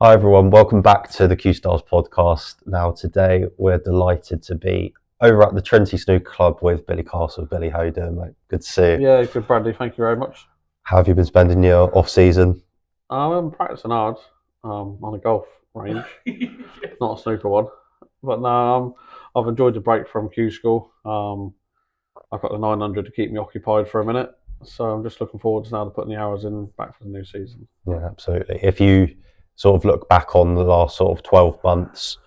Hi everyone, welcome back to the Cuestars podcast. Now today we're delighted to be over at the Trinity Snooker Club with Billy Castle. Billy, how you doing, mate? Good to see you. Yeah, good, Bradley. Thank you very much. How have you been spending your off season? I'm practicing hard on a golf range, not a snooker one. But no, I've enjoyed the break from Q school. I've got the 900 to keep me occupied for a minute, so I'm just looking forward to now to putting the hours in back for the new season. Yeah, absolutely. If you sort of look back on the last sort of 12 months,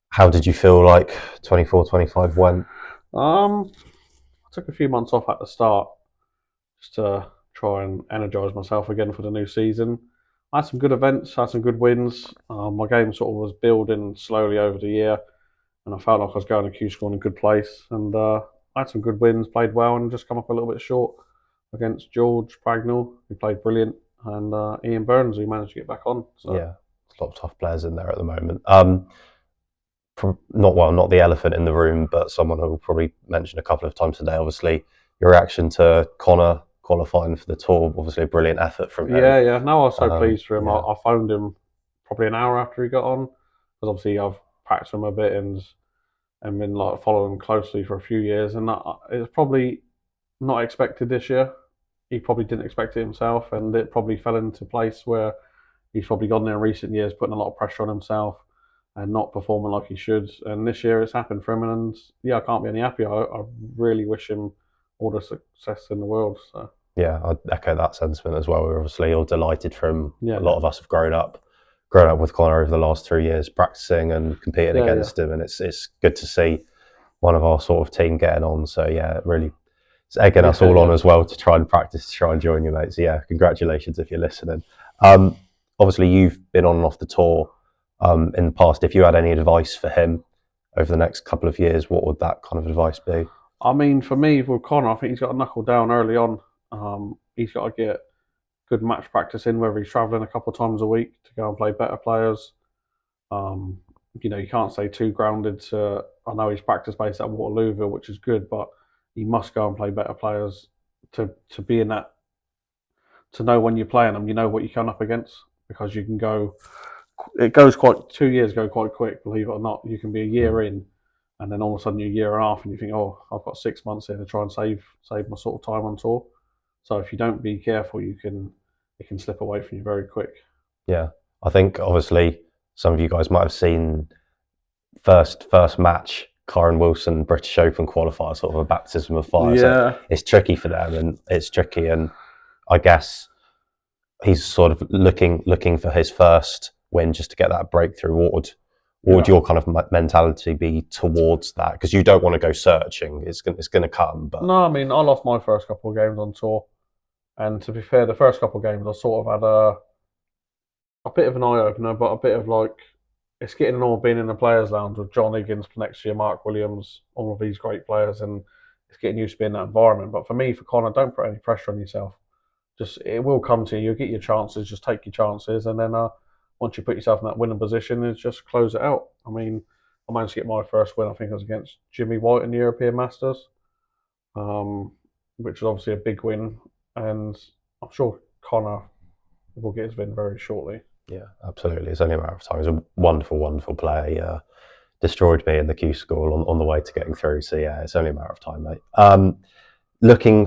how did you feel like 24-25 went? I took a few months off at the start just to try and energise myself again for the new season. I had some good events, had some good wins. My game sort of was building slowly over the year, and I felt like I was going to Q school in a good place. And I had some good wins, played well, and just come up a little bit short against George Pragnell, who played brilliant, and Ian Burns, who managed to get back on. So. Yeah, there's a lot of tough players in there at the moment. Not the elephant in the room, but someone who will probably mention a couple of times today. Obviously, your reaction to Connor qualifying for the tour, obviously a brilliant effort from him. Yeah. No, I was so pleased for him. Yeah. I phoned him probably an hour after he got on, because obviously I've practiced him a bit and been like following him closely for a few years, and it's probably not expected this year. He probably didn't expect it himself, and it probably fell into place where he's probably gone there in recent years, putting a lot of pressure on himself and not performing like he should. And this year it's happened for him, and yeah, I can't be any happier. I really wish him all the success in the world. So. Yeah, I'd echo that sentiment as well. We're obviously all delighted for him. Yeah, a lot of us have grown up with Connor over the last 3 years, practicing and competing against him, and it's good to see one of our sort of team getting on. So yeah, really, it's egging us all on as well to try and practice, to try and join you, mate. So yeah, congratulations if you're listening. Obviously, you've been on and off the tour in the past. If you had any advice for him over the next couple of years, what would that kind of advice be? I mean, for me, with Connor, I think he's got to knuckle down early on. He's got to get good match practice in, whether he's travelling a couple of times a week to go and play better players. You can't stay too grounded to. I know he's practice based at Waterlooville, which is good, but he must go and play better players to be in that. To know when you're playing them, you know what you come up against, because you can go. It goes 2 years go quite quick, believe it or not. You can be a year in, and then all of a sudden you're a year and a half, and you think, oh, I've got 6 months here to try and save my sort of time on tour. So if you don't be careful, it can slip away from you very quick. Yeah, I think obviously some of you guys might have seen first match, Karen Wilson British Open qualifier, sort of a baptism of fire. Yeah, so it's tricky for them, and it's tricky, and I guess he's sort of looking for his first win just to get that breakthrough. What would your kind of mentality be towards that? Because you don't want to go searching; it's going to come. But no, I mean, I lost my first couple of games on tour, and to be fair, the first couple of games I sort of had a bit of an eye opener, but a bit of like, it's getting annoying being in the players' lounge with John Higgins next to you, Mark Williams, all of these great players, and it's getting used to being in that environment. But for me, for Connor, don't put any pressure on yourself. Just, it will come to you. You'll get your chances. Just take your chances, and then once you put yourself in that winning position, is just close it out. I mean, I managed to get my first win. I think it was against Jimmy White in the European Masters, which was obviously a big win, and I'm sure Connor will get his win very shortly. Yeah, absolutely. It's only a matter of time. He's a wonderful, wonderful player. He destroyed me in the Q school on the way to getting through. So yeah, it's only a matter of time, mate.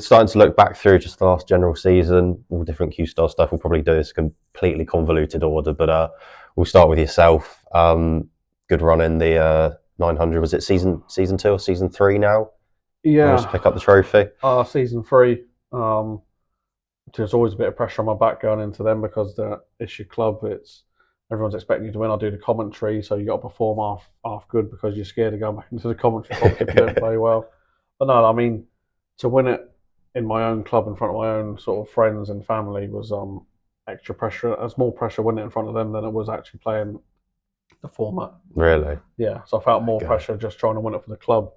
Starting to look back through just the last general season, all different Q-Star stuff. We'll probably do this completely convoluted order, but we'll start with yourself. Good run in the 900. Was it season 2 or season 3 now? Yeah. Managed to pick up the trophy. Season 3. There's always a bit of pressure on my back going into them, because it's your club. Everyone's expecting you to win. I do the commentary, so you got to perform half good, because you're scared of going back into the commentary box if you don't play well. But no, I mean, to win it in my own club in front of my own sort of friends and family was extra pressure. There's more pressure winning in front of them than it was actually playing the format. Really? Yeah, so I felt more pressure just trying to win it for the club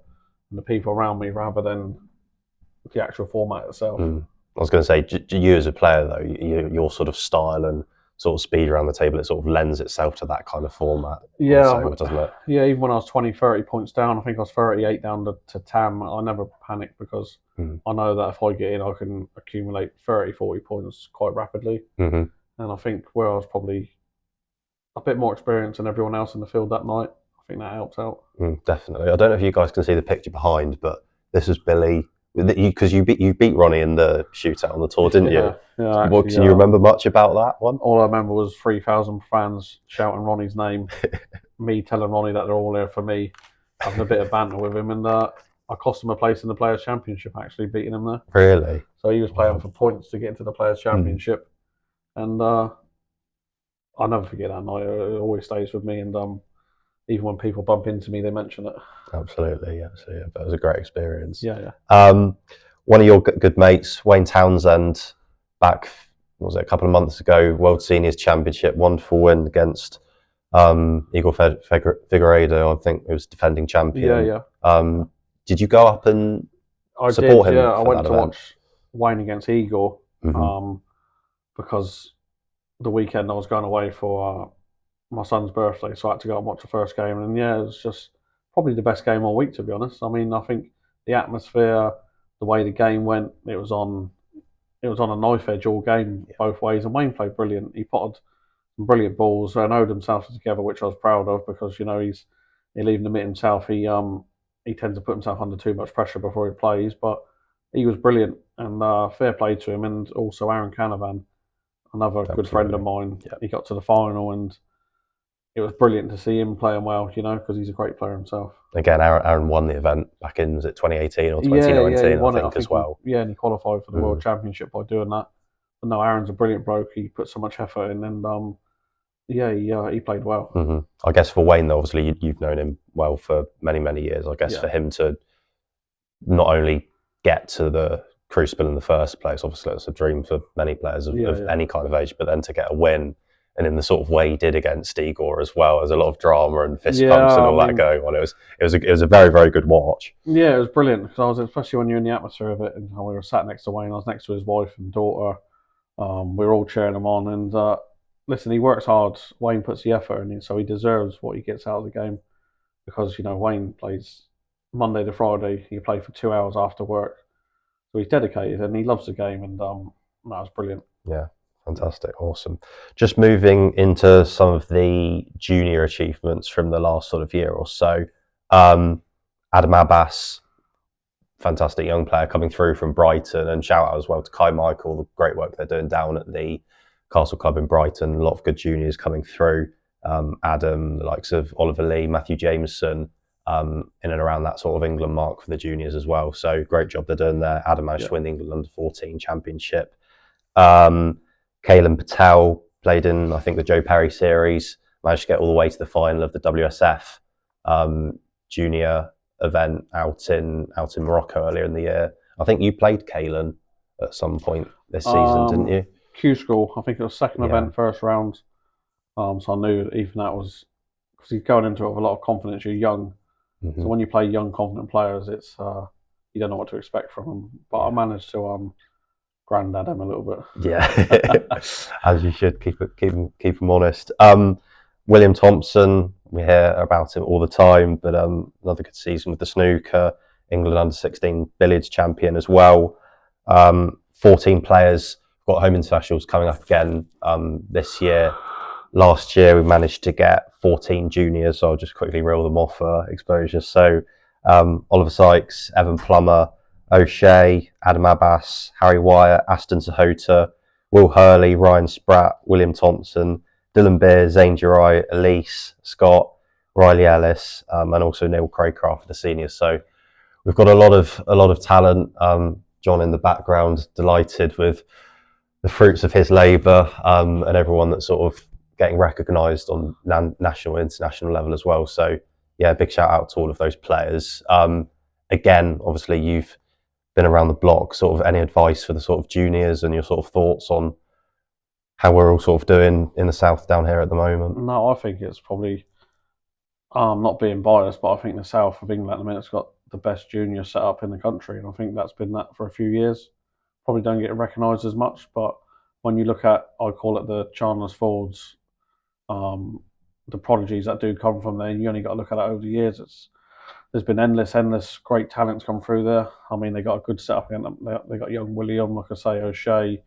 and the people around me, rather than the actual format itself. I was going to say, you as a player though, your sort of style and sort of speed around the table, it sort of lends itself to that kind of format. Yeah, doesn't it? Yeah, even when I was 20, 30 points down, I think I was 38 down to Tam, I never panicked, because I know that if I get in, I can accumulate 30, 40 points quite rapidly. Mm-hmm. And I think where I was probably a bit more experience than everyone else in the field that night. I think that helps out. Definitely. I don't know if you guys can see the picture behind, but this was Billy, because you beat Ronnie in the shootout on the tour, didn't you? Yeah. What can you remember much about that one? All I remember was 3,000 fans shouting Ronnie's name, me telling Ronnie that they're all there for me, having a bit of banter with him, and I cost him a place in the Players' Championship, actually beating him there. Really? So he was playing for points to get into the Players' Championship, and I'll never forget that night. It always stays with me, and even when people bump into me, they mention it. Absolutely, yeah. So that was a great experience. Yeah. One of your good mates, Wayne Townsend, back, what was it, a couple of months ago, World Seniors Championship, wonderful win against Igor Figueiredo, I think it was defending champion. Yeah. Did you go up and support him? Yeah, I went to watch Wayne against Igor because the weekend I was going away for my son's birthday, so I had to go and watch the first game. And yeah, it was just probably the best game all week, to be honest. I mean, I think the atmosphere, the way the game went, it was on a knife edge all game both ways. And Wayne played brilliant. He potted some brilliant balls and owed himself together, which I was proud of because he'll even admit himself he tends to put himself under too much pressure before he plays. But he was brilliant, and fair play to him. And also Aaron Canavan, another good friend of mine. Yeah. He got to the final, and it was brilliant to see him playing well, because he's a great player himself. Again, Aaron won the event back in, was it 2018 or 2019, he won I think as well. And he qualified for the World Championship by doing that. But no, Aaron's a brilliant bloke. He put so much effort in, and he played well. I guess for Wayne, though, obviously you've known him well for many, many years. I guess for him to not only get to the Crucible in the first place, obviously it's a dream for many players of any kind of age, but then to get a win, and in the sort of way he did against Igor as well, there's a lot of drama and fist pumps and all that going on. It was a very, very good watch. Yeah, it was brilliant because especially when you're in the atmosphere of it, and we were sat next to Wayne. I was next to his wife and daughter. We were all cheering him on, and listen, he works hard. Wayne puts the effort in, so he deserves what he gets out of the game because Wayne plays Monday to Friday. He played for 2 hours after work, so he's dedicated and he loves the game, and that was brilliant. Yeah. Fantastic, awesome. Just moving into some of the junior achievements from the last sort of year or so. Adam Abbas, fantastic young player coming through from Brighton, and shout out as well to Kai Michael, the great work they're doing down at the Castle Club in Brighton. A lot of good juniors coming through. Adam, the likes of Oliver Lee, Matthew Jameson, in and around that sort of England mark for the juniors as well. So great job they're doing there. Adam managed to win the England Under-14 Championship. Kaylan Patel played in, I think, the Joe Perry series, managed to get all the way to the final of the WSF junior event out in Morocco earlier in the year. I think you played Kaylan at some point this season, didn't you? Q School, I think it was second event, first round. So I knew even that was, because he's going into it with a lot of confidence. You're young, so when you play young, confident players, it's you don't know what to expect from them. But I managed to granddad him a little bit. Yeah, as you should. Keep him honest. William Thompson, we hear about him all the time, but another good season with the snooker. England Under-16 Billiards champion as well. 14 players. Got home internationals coming up again this year. Last year we managed to get 14 juniors, so I'll just quickly reel them off for exposure. So Oliver Sykes, Evan Plummer, O'Shea, Adam Abbas, Harry Wyatt, Aston Sahota, Will Hurley, Ryan Spratt, William Thompson, Dylan Beer, Zane Durai, Ellise, Scott, Riley Ellis, and also Neil Craycraft for the seniors. So we've got a lot of talent. John in the background, delighted with the fruits of his labour, and everyone that's sort of getting recognised on national, international level as well. So yeah, big shout out to all of those players. Again, obviously you've been around the block. Sort of any advice for the sort of juniors and your sort of thoughts on how we're all sort of doing in the south down here at the moment? No, I think it's probably, not being biased, but I think the south of England at the minute's got the best junior set up in the country, and I think that's been that for a few years. Probably don't get recognised as much, but when you look at, I call it the Chandler's Fords, the prodigies that do come from there, you only got to look at it over the years. There's been endless great talents come through there. I mean, they got a good setup again. They got young William, like I say, O'Shea.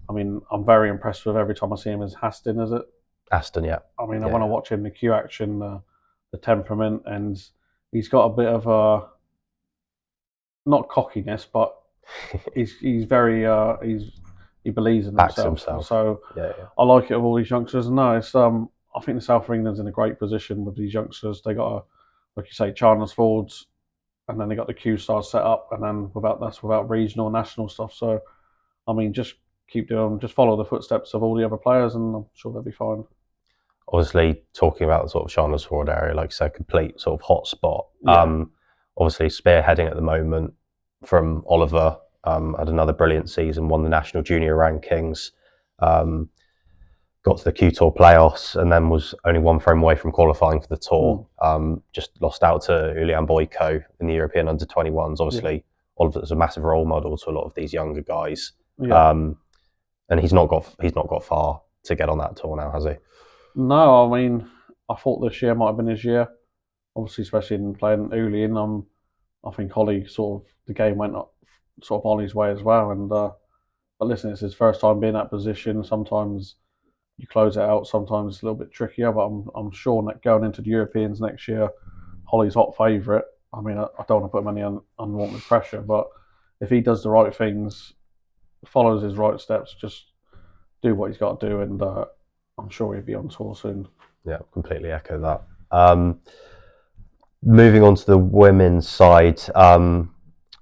I mean, I'm very impressed with every time I see him as Hastin, is it? Aston, yeah. I mean, I want to watch him, the cue action, the temperament, and he's got a bit of a, not cockiness, but he's very he believes in himself. So I like it with all these youngsters. And no, it's I think the South of England's in a great position with these youngsters. They got like you say, Chandler's Fords, and then they got the Cuestars set up, and then without regional, national stuff. So I mean, just keep doing, just follow the footsteps of all the other players, and I'm sure they'll be fine. Obviously, talking about the sort of Chandler's Ford area, like you said, complete sort of hot spot. Obviously, spearheading at the moment from Oliver, had another brilliant season, won the national junior rankings, got to the Q Tour playoffs, and then was only one frame away from qualifying for the Tour. Just lost out to Julian Boyko in the European under-21s. Obviously, Oliver's a massive role model to a lot of these younger guys, and he's not got far to get on that tour now, has he? No, I mean, I thought this year might have been his year. Obviously, especially in playing Julian, I think Holly the game went up sort of Ollie's way as well. And but listen, it's his first time being in that position. Sometimes you close it out. Sometimes it's a little bit trickier. But I'm sure that going into the Europeans next year, Holly's hot favourite. I mean, I don't want to put him any unwanted pressure, but if he does the right things, follows his right steps, just do what he's got to do, and I'm sure he'll be on tour soon. Yeah, completely echo that. Moving on to the women's side,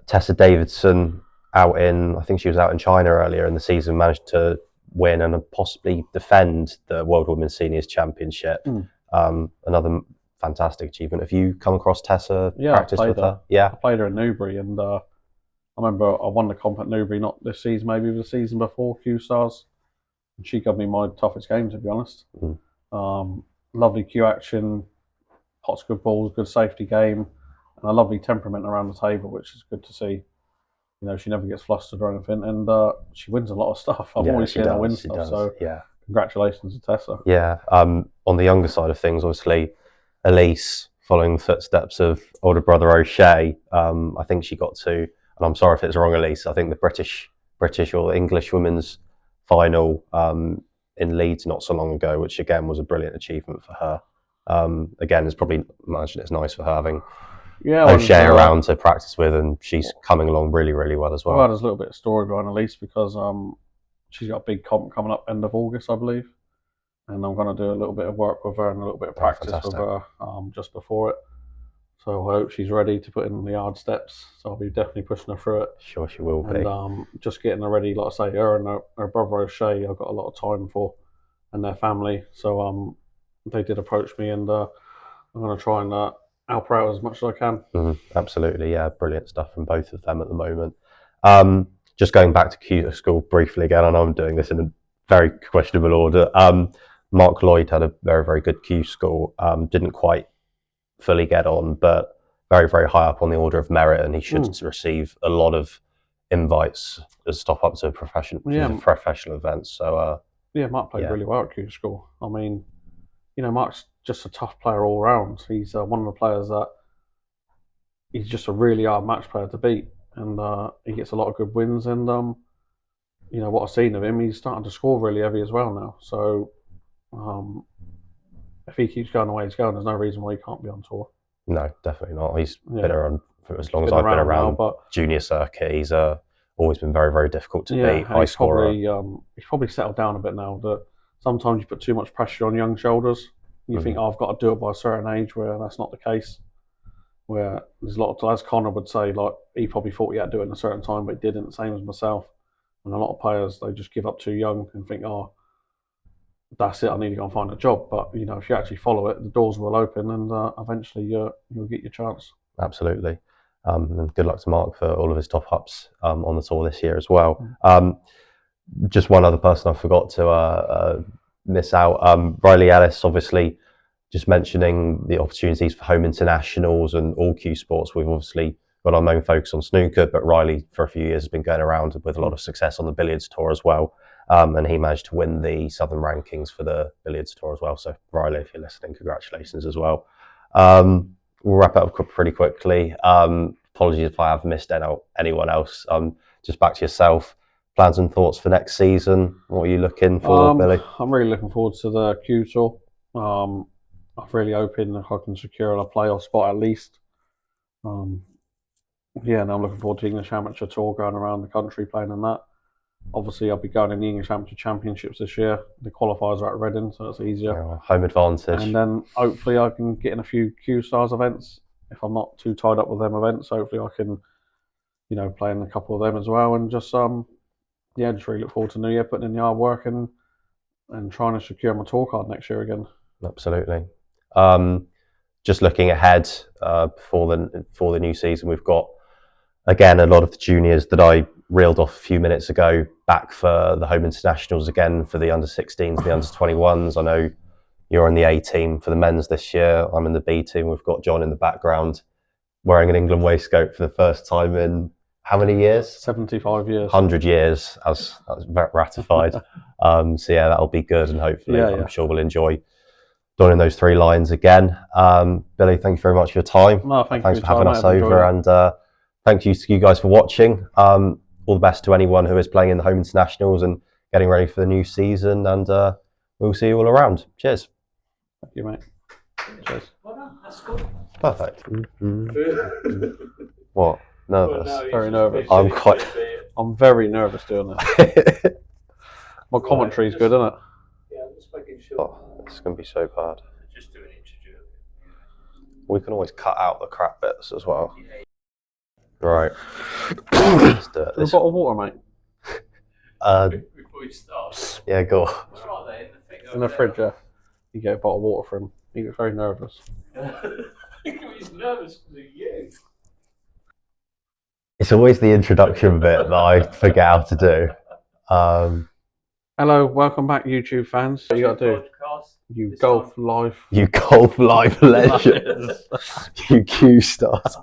Tessa Davidson I think she was out in China earlier in the season, managed to win and possibly defend the World Women's Seniors Championship. Another fantastic achievement. Have you come across Tessa? Practiced with her? Yeah, I played her in Newbury, and I remember I won the comp at Newbury, not this season, maybe the season before, Cuestars. And she gave me my toughest game, to be honest. Lovely cue action, pots good balls, good safety game, and a lovely temperament around the table, which is good to see. You know, she never gets flustered or anything, and she wins a lot of stuff. I've always seen her win stuff, so congratulations to Tessa. Yeah, on the younger side of things, obviously, Ellise, following the footsteps of older brother O'Shea, I think she got to, and I'm sorry if it's wrong, Ellise, I think the British or English women's final in Leeds not so long ago, which again was a brilliant achievement for her. Again, imagine it's nice for her having O'Shea around to practice with, and she's coming along really, really well as well. Well, there's a little bit of story behind Ellise because she's got a big comp coming up end of August, I believe, and I'm going to do a little bit of work with her and a little bit of practice with her just before it. So I hope she's ready to put in the hard steps. So I'll be definitely pushing her through it. Sure, she will be. And just getting her ready, like I say, her and her brother O'Shea, I've got a lot of time for, and their family. So they did approach me, and I'm going to try and help her out as much as I can. Absolutely, yeah, brilliant stuff from both of them at the moment. Just going back to Q School briefly again, I know I'm doing this in a very questionable order. Mark Lloyd had a very, very good Q School, didn't quite fully get on, but very, very high up on the order of merit, and he should receive a lot of invites as top up to professional events. So Mark played really well at Q School. I mean, you know, Mark's just a tough player all round. He's one of the players that he's just a really hard match player to beat, and he gets a lot of good wins. And you know what I've seen of him, he's starting to score really heavy as well now. So if he keeps going the way he's going, there's no reason why he can't be on tour. No, definitely not. He's been around for as long as I've been around. But junior circuit, he's always been very, very difficult to beat. High scorer. He's probably settled down a bit now. That sometimes you put too much pressure on young shoulders. You think, I've got to do it by a certain age, where that's not the case. Where there's a lot of, as Connor would say, like he probably thought he had to do it in a certain time, but he didn't. Same as myself. And a lot of players, they just give up too young and think, that's it, I need to go and find a job. But you know, if you actually follow it, the doors will open, and eventually you'll get your chance. Absolutely. And good luck to Mark for all of his top ups on the tour this year as well. Just one other person I forgot to miss out. Riley Ellis, obviously, just mentioning the opportunities for home internationals and all Q Sports. We've obviously got our main focus on snooker, but Riley for a few years has been going around with a lot of success on the billiards tour as well. And he managed to win the Southern rankings for the billiards tour as well. So Riley, if you're listening, congratulations as well. We'll wrap it up pretty quickly. Apologies if I have missed out anyone else. Just back to yourself. plans and thoughts for next season? What are you looking for, Billy? I'm really looking forward to the Q Tour. I'm really hoping I can secure a playoff spot at least. And I'm looking forward to the English Amateur Tour, going around the country playing in that. Obviously, I'll be going in the English Amateur Championships this year. The qualifiers are at Reading, so it's easier. Yeah, home advantage. And then hopefully I can get in a few Q-Stars events. If I'm not too tied up with them events, hopefully I can, play in a couple of them as well. And just just really look forward to New Year, putting in the hard work and trying to secure my tour card next year again. Absolutely. Just looking ahead for the new season, we've got again a lot of the juniors that I reeled off a few minutes ago back for the home internationals again for the under-16s, the under-21s. I know you're in the A team for the men's this year. I'm in the B team. We've got John in the background wearing an England waistcoat for the first time in how many years? 75 years. 100 years, as ratified. So yeah, that'll be good, and hopefully I'm sure we'll enjoy donning those 3 lines again. Billy, thank you very much for your time. No, thanks for having us over, and thank you to you guys for watching. All the best to anyone who is playing in the home internationals and getting ready for the new season, and we'll see you all around. Cheers. Thank you, mate. Cheers. That's good. Perfect. What? Nervous? Well, no, very nervous. I'm very nervous doing this. My commentary's good, isn't it? Yeah, I'm just making sure. Oh, it's going to be so bad. Just do an interview. We can always cut out the crap bits as well. Right. Let's do it. A bottle of water, mate. Before we start. Yeah, go. Where are they? In the fridge, yeah. You get a bottle of water for him. He gets very nervous. He's nervous because of you. It's always the introduction bit that I forget how to do. Hello, welcome back, YouTube fans. What you got to do? You golf life. You golf live legends. You Q stars.